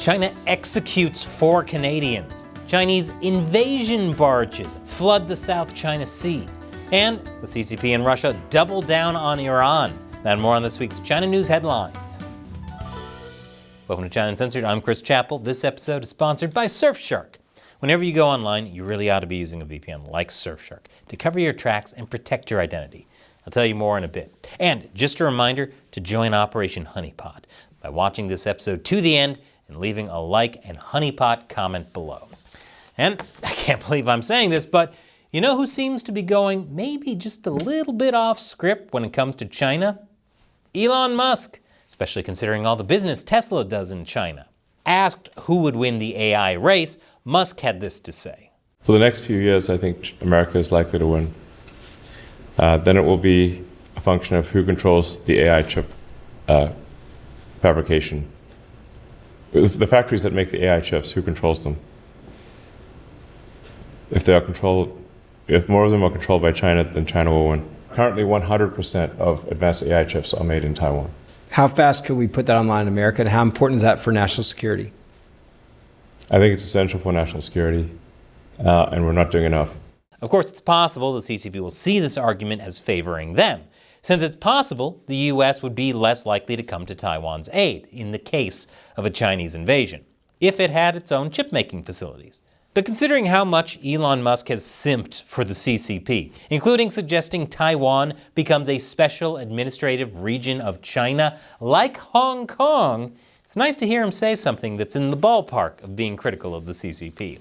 China executes 4 Canadians. Chinese invasion barges flood the South China Sea. And the CCP and Russia double down on Iran. That and more on this week's China News Headlines. Welcome to China Uncensored. I'm Chris Chappell. This episode is sponsored by Surfshark. Whenever you go online, you really ought to be using a VPN like Surfshark to cover your tracks and protect your identity. I'll tell you more in a bit. And just a reminder to join Operation Honeypot by watching this episode to the end and leaving a like and honeypot comment below. And I can't believe I'm saying this, but you know who seems to be going maybe just a little bit off script when it comes to China? Elon Musk, especially considering all the business Tesla does in China. Asked who would win the AI race, Musk had this to say. For the next few years, I think America is likely to win. Then it will be a function of who controls the AI chip fabrication. The factories that make the AI chips, who controls them? If more of them are controlled by China, then China will win. Currently, 100% of advanced AI chips are made in Taiwan. How fast could we put that online in America, and how important is that for national security? I think it's essential for national security, and we're not doing enough. Of course, it's possible the CCP will see this argument as favoring them, since it's possible the U.S. would be less likely to come to Taiwan's aid in the case of a Chinese invasion, if it had its own chip-making facilities. But considering how much Elon Musk has simped for the CCP, including suggesting Taiwan becomes a special administrative region of China like Hong Kong, it's nice to hear him say something that's in the ballpark of being critical of the CCP.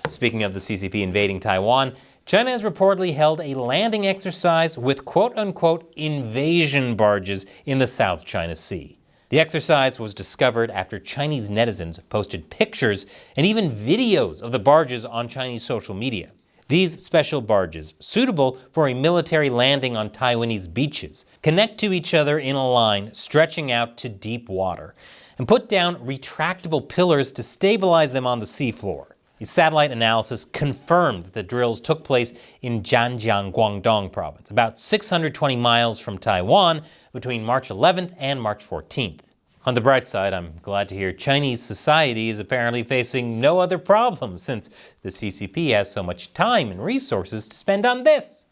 Speaking of the CCP invading Taiwan, China has reportedly held a landing exercise with quote-unquote invasion barges in the South China Sea. The exercise was discovered after Chinese netizens posted pictures and even videos of the barges on Chinese social media. These special barges, suitable for a military landing on Taiwanese beaches, connect to each other in a line stretching out to deep water and put down retractable pillars to stabilize them on the seafloor. The satellite analysis confirmed that the drills took place in Zhanjiang, Guangdong province, about 620 miles from Taiwan, between March 11th and March 14th. On the bright side, I'm glad to hear Chinese society is apparently facing no other problems since the CCP has so much time and resources to spend on this.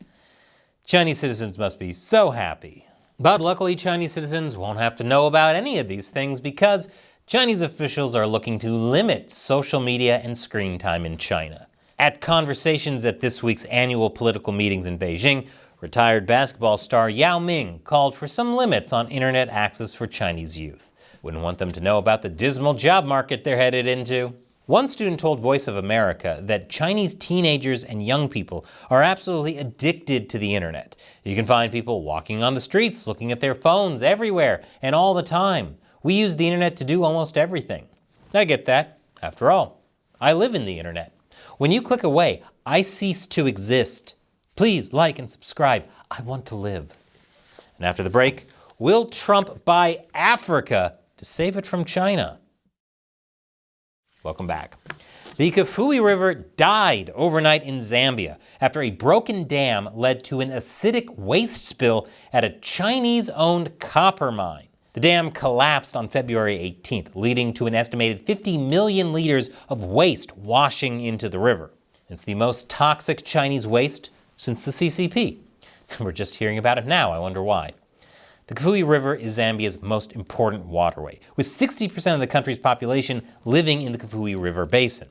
Chinese citizens must be so happy. But luckily, Chinese citizens won't have to know about any of these things because Chinese officials are looking to limit social media and screen time in China. At conversations at this week's annual political meetings in Beijing, retired basketball star Yao Ming called for some limits on internet access for Chinese youth. Wouldn't want them to know about the dismal job market they're headed into. One student told Voice of America that Chinese teenagers and young people are absolutely addicted to the internet. You can find people walking on the streets, looking at their phones everywhere and all the time. We use the internet to do almost everything. I get that. After all, I live in the internet. When you click away, I cease to exist. Please like and subscribe. I want to live. And after the break, will Trump buy Africa to save it from China? Welcome back. The Kafue River died overnight in Zambia after a broken dam led to an acidic waste spill at a Chinese-owned copper mine. The dam collapsed on February 18th, leading to an estimated 50 million liters of waste washing into the river. It's the most toxic Chinese waste since the CCP. We're just hearing about it now, I wonder why. The Kafue River is Zambia's most important waterway, with 60% of the country's population living in the Kafue River basin.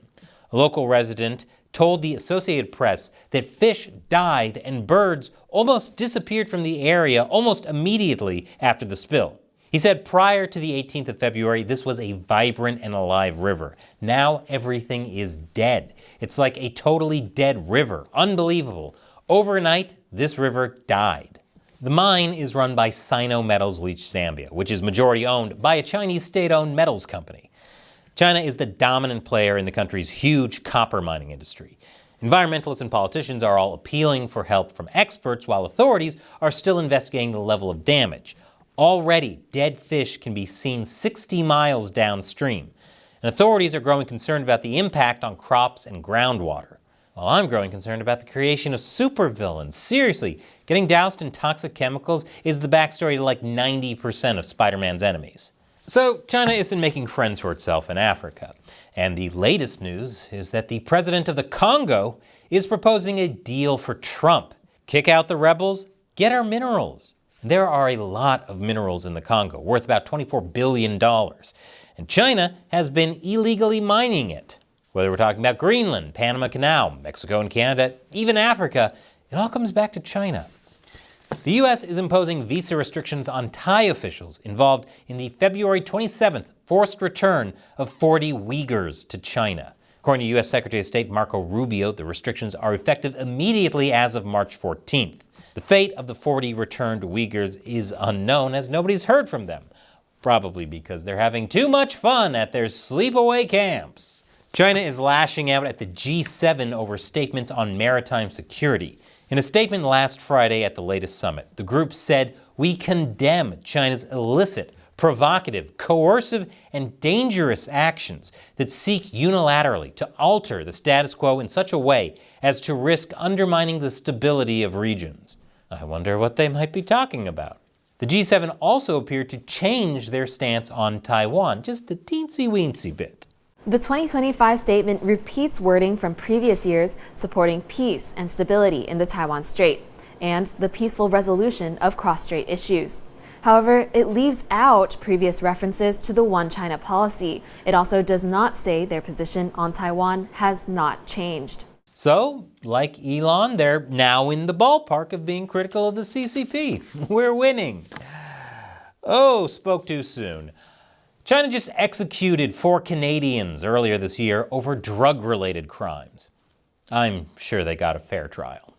A local resident told the Associated Press that fish died and birds almost disappeared from the area almost immediately after the spill. He said prior to the 18th of February, this was a vibrant and alive river. Now everything is dead. It's like a totally dead river. Unbelievable. Overnight, this river died. The mine is run by Sino Metals Leach Zambia, which is majority owned by a Chinese state-owned metals company. China is the dominant player in the country's huge copper mining industry. Environmentalists and politicians are all appealing for help from experts, while authorities are still investigating the level of damage. Already, dead fish can be seen 60 miles downstream, and authorities are growing concerned about the impact on crops and groundwater. While I'm growing concerned about the creation of supervillains. Seriously, getting doused in toxic chemicals is the backstory to like 90% of Spider-Man's enemies. So China isn't making friends for itself in Africa. And the latest news is that the president of the Congo is proposing a deal for Trump. Kick out the rebels, get our minerals. And there are a lot of minerals in the Congo, worth about $24 billion. And China has been illegally mining it. Whether we're talking about Greenland, Panama Canal, Mexico and Canada, even Africa, it all comes back to China. The U.S. is imposing visa restrictions on Thai officials involved in the February 27th forced return of 40 Uyghurs to China. According to U.S. Secretary of State Marco Rubio, the restrictions are effective immediately as of March 14th. The fate of the 40 returned Uyghurs is unknown, as nobody's heard from them, probably because they're having too much fun at their sleepaway camps. China is lashing out at the G7 over statements on maritime security. In a statement last Friday at the latest summit, the group said, "We condemn China's illicit, provocative, coercive, and dangerous actions that seek unilaterally to alter the status quo in such a way as to risk undermining the stability of regions." I wonder what they might be talking about. The G7 also appeared to change their stance on Taiwan just a teensy-weensy bit. The 2025 statement repeats wording from previous years supporting peace and stability in the Taiwan Strait and the peaceful resolution of cross-strait issues. However, it leaves out previous references to the One China policy. It also does not say their position on Taiwan has not changed. So, like Elon, they're now in the ballpark of being critical of the CCP. We're winning. Oh, spoke too soon. China just executed 4 Canadians earlier this year over drug-related crimes. I'm sure they got a fair trial.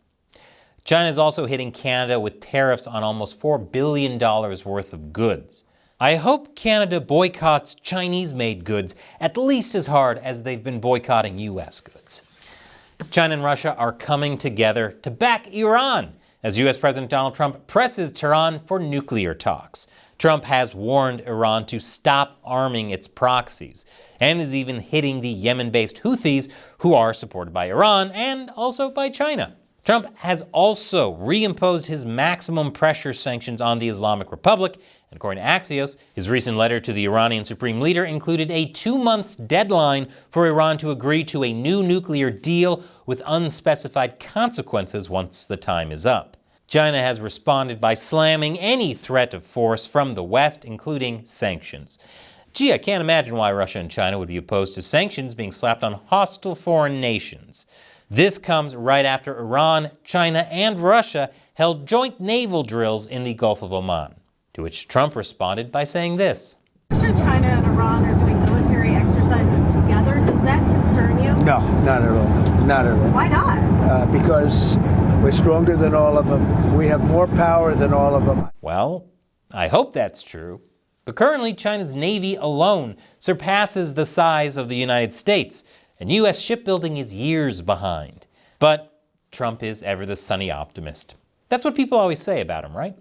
China is also hitting Canada with tariffs on almost $4 billion worth of goods. I hope Canada boycotts Chinese-made goods at least as hard as they've been boycotting U.S. goods. China and Russia are coming together to back Iran as U.S. President Donald Trump presses Tehran for nuclear talks. Trump has warned Iran to stop arming its proxies and is even hitting the Yemen-based Houthis, who are supported by Iran and also by China. Trump has also reimposed his maximum pressure sanctions on the Islamic Republic, and according to Axios, his recent letter to the Iranian supreme leader included a 2-month deadline for Iran to agree to a new nuclear deal with unspecified consequences once the time is up. China has responded by slamming any threat of force from the West, including sanctions. Gee, I can't imagine why Russia and China would be opposed to sanctions being slapped on hostile foreign nations. This comes right after Iran, China, and Russia held joint naval drills in the Gulf of Oman, to which Trump responded by saying this. Russia, China, and Iran are doing military exercises together. Does that concern you? No, not at all. Not at all. Why not? Because we're stronger than all of them. We have more power than all of them. Well, I hope that's true. But currently, China's Navy alone surpasses the size of the United States, and U.S. shipbuilding is years behind. But Trump is ever the sunny optimist. That's what people always say about him, right?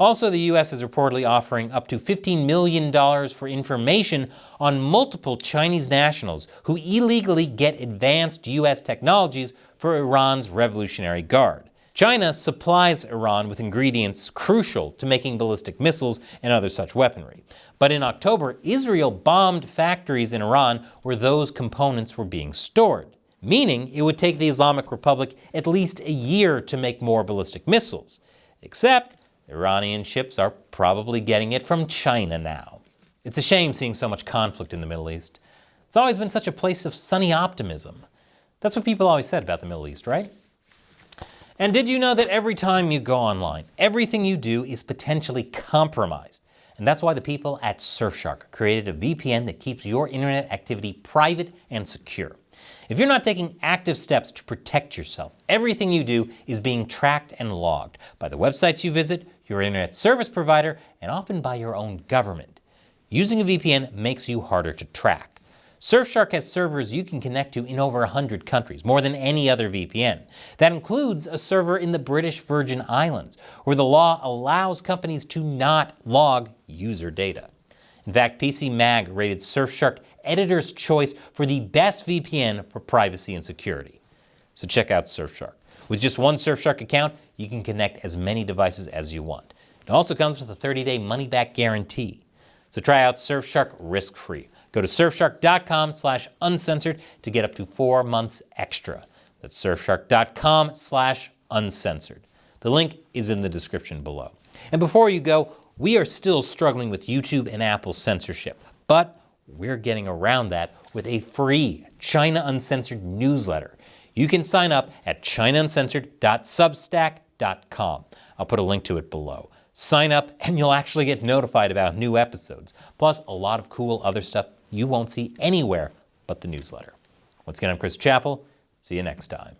Also, the U.S. is reportedly offering up to $15 million for information on multiple Chinese nationals who illegally get advanced U.S. technologies for Iran's Revolutionary Guard. China supplies Iran with ingredients crucial to making ballistic missiles and other such weaponry. But in October, Israel bombed factories in Iran where those components were being stored, meaning it would take the Islamic Republic at least a year to make more ballistic missiles. Except Iranian ships are probably getting it from China now. It's a shame seeing so much conflict in the Middle East. It's always been such a place of sunny optimism. That's what people always said about the Middle East, right? And did you know that every time you go online, everything you do is potentially compromised? And that's why the people at Surfshark created a VPN that keeps your internet activity private and secure. If you're not taking active steps to protect yourself, everything you do is being tracked and logged by the websites you visit, your internet service provider, and often by your own government. Using a VPN makes you harder to track. Surfshark has servers you can connect to in over 100 countries, more than any other VPN. That includes a server in the British Virgin Islands, where the law allows companies to not log user data. In fact, PC Mag rated Surfshark Editor's Choice for the best VPN for privacy and security. So check out Surfshark. With just one Surfshark account, you can connect as many devices as you want. It also comes with a 30-day money-back guarantee. So try out Surfshark risk-free. Go to surfshark.com/uncensored to get up to 4 months extra. That's surfshark.com/uncensored. The link is in the description below. And before you go, we are still struggling with YouTube and Apple censorship, but we're getting around that with a free China Uncensored newsletter. You can sign up at chinauncensored.substack.com. I'll put a link to it below. Sign up and you'll actually get notified about new episodes, plus a lot of cool other stuff you won't see anywhere but the newsletter. Once again, I'm Chris Chappell. See you next time.